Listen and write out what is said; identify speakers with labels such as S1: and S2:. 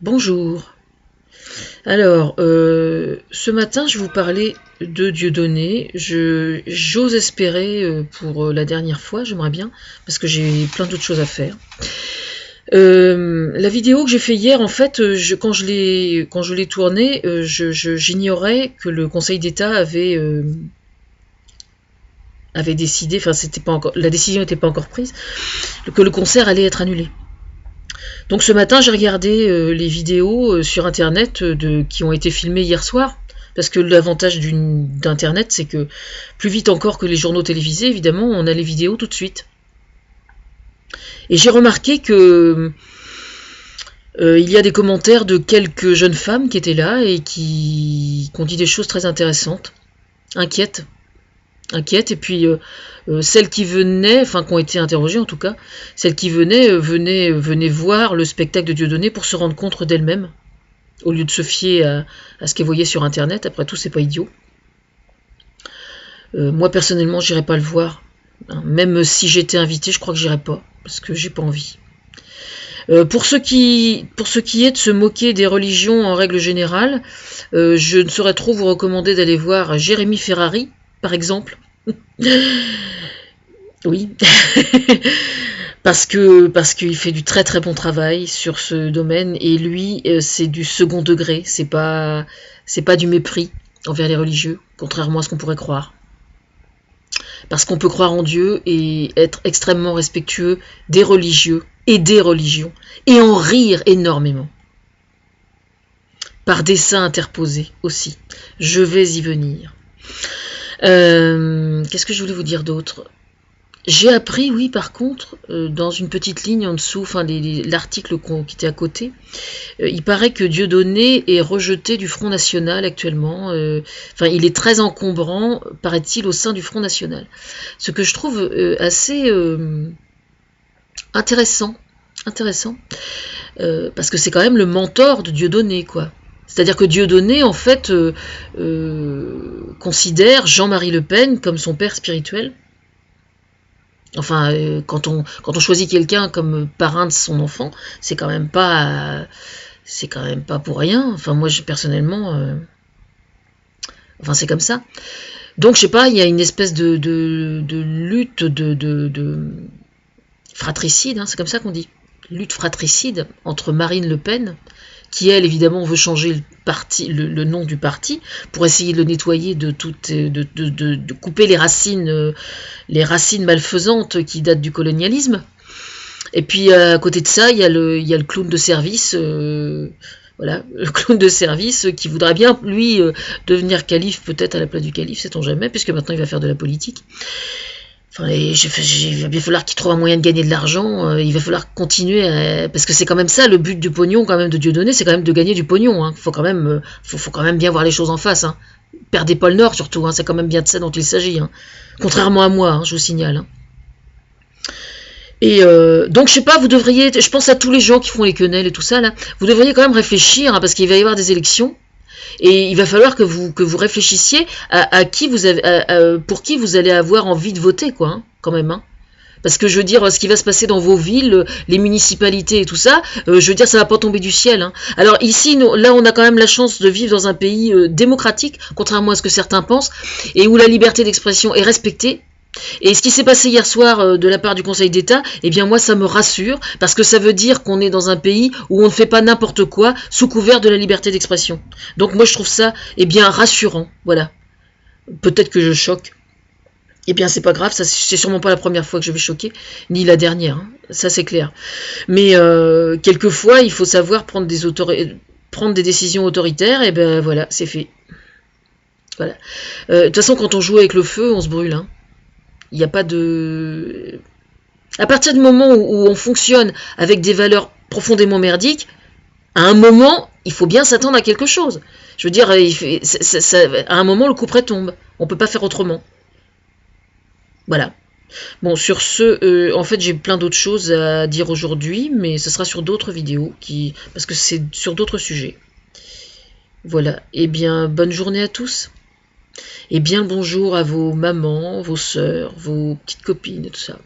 S1: Bonjour. Alors, ce matin, je vais vous parler de Dieudonné. J'ose espérer pour la dernière fois, j'aimerais bien, parce que j'ai plein d'autres choses à faire. La vidéo que j'ai fait hier, en fait, quand je l'ai tournée, j'ignorais que le Conseil d'État avait décidé, enfin, c'était pas encore, la décision n'était pas encore prise, que le concert allait être annulé. Donc ce matin, j'ai regardé les vidéos sur Internet qui ont été filmées hier soir. Parce que l'avantage d'Internet, c'est que plus vite encore que les journaux télévisés, évidemment, on a les vidéos tout de suite. Et j'ai remarqué que il y a des commentaires de quelques jeunes femmes qui étaient là et qui ont dit des choses très intéressantes, inquiètes. Et puis celles qui venaient, enfin qui ont été interrogées en tout cas, celles qui venaient voir le spectacle de Dieudonné pour se rendre compte d'elles-mêmes, au lieu de se fier à ce qu'elles voyaient sur Internet. Après tout, c'est pas idiot. Moi personnellement, j'irai pas le voir. Hein. Même si j'étais invitée, je crois que j'irai pas, parce que j'ai pas envie. Pour ce qui est de se moquer des religions en règle générale, je ne saurais trop vous recommander d'aller voir Jérémy Ferrari, par exemple. Oui, parce qu'il fait du très très bon travail sur ce domaine, et lui, c'est du second degré, c'est pas du mépris envers les religieux, contrairement à ce qu'on pourrait croire. Parce qu'on peut croire en Dieu et être extrêmement respectueux des religieux et des religions, et en rire énormément. Par des saints interposés aussi. Je vais y venir. Qu'est-ce que je voulais vous dire d'autre ? J'ai appris, oui, par contre, dans une petite ligne en dessous, enfin l'article qui était à côté, il paraît que Dieudonné est rejeté du Front National actuellement. Enfin, il est très encombrant, paraît-il, au sein du Front National. Ce que je trouve assez intéressant, parce que c'est quand même le mentor de Dieudonné, quoi. C'est-à-dire que Dieudonné, en fait, considère Jean-Marie Le Pen comme son père spirituel. Enfin, quand on choisit quelqu'un comme parrain de son enfant, c'est quand même pas pour rien. Enfin, moi, personnellement, enfin, c'est comme ça. Donc, je sais pas, il y a une espèce de lutte de fratricide, hein, c'est comme ça qu'on dit, lutte fratricide entre Marine Le Pen, qui elle évidemment veut changer le nom du parti pour essayer de le nettoyer de couper les racines malfaisantes qui datent du colonialisme. Et puis à côté de ça, il y a le clown de service, voilà, le clown de service qui voudrait bien lui devenir calife, peut-être à la place du calife, sait-on jamais, puisque maintenant il va faire de la politique. Enfin, il va bien falloir qu'il trouve un moyen de gagner de l'argent, il va falloir continuer, parce que c'est quand même ça le but du pognon quand même de Dieudonné, c'est quand même de gagner du pognon. Hein. Faut quand même bien voir les choses en face. Hein. Perdez pas le Nord surtout, hein, c'est quand même bien de ça dont il s'agit. Hein. Contrairement à moi, hein, je vous signale. Hein. Et donc je sais pas, vous devriez, je pense à tous les gens qui font les quenelles et tout ça là, vous devriez quand même réfléchir, hein, parce qu'il va y avoir des élections. Et il va falloir que vous réfléchissiez à qui vous avez, pour qui vous allez avoir envie de voter, quoi, hein, quand même. Hein. Parce que je veux dire, ce qui va se passer dans vos villes, les municipalités et tout ça, je veux dire, ça va pas tomber du ciel. Hein. Alors ici, là, on a quand même la chance de vivre dans un pays démocratique, contrairement à ce que certains pensent, et où la liberté d'expression est respectée. Et ce qui s'est passé hier soir de la part du Conseil d'État, eh bien moi ça me rassure, parce que ça veut dire qu'on est dans un pays où on ne fait pas n'importe quoi sous couvert de la liberté d'expression. Donc moi je trouve ça eh bien rassurant, voilà. Peut-être que je choque. Eh bien c'est pas grave, ça c'est sûrement pas la première fois que je vais choquer, ni la dernière, hein. Ça c'est clair. Mais quelquefois il faut savoir prendre des décisions autoritaires, et ben voilà, c'est fait. Voilà. De toute façon quand on joue avec le feu, on se brûle, hein. Il n'y a pas de... À partir du moment où on fonctionne avec des valeurs profondément merdiques, à un moment, il faut bien s'attendre à quelque chose. Je veux dire, à un moment, le couperet tombe. On ne peut pas faire autrement. Voilà. Bon, sur ce, en fait, j'ai plein d'autres choses à dire aujourd'hui, mais ce sera sur d'autres vidéos, parce que c'est sur d'autres sujets. Voilà. Eh bien, bonne journée à tous. Et bien le bonjour à vos mamans, vos sœurs, vos petites copines et tout ça.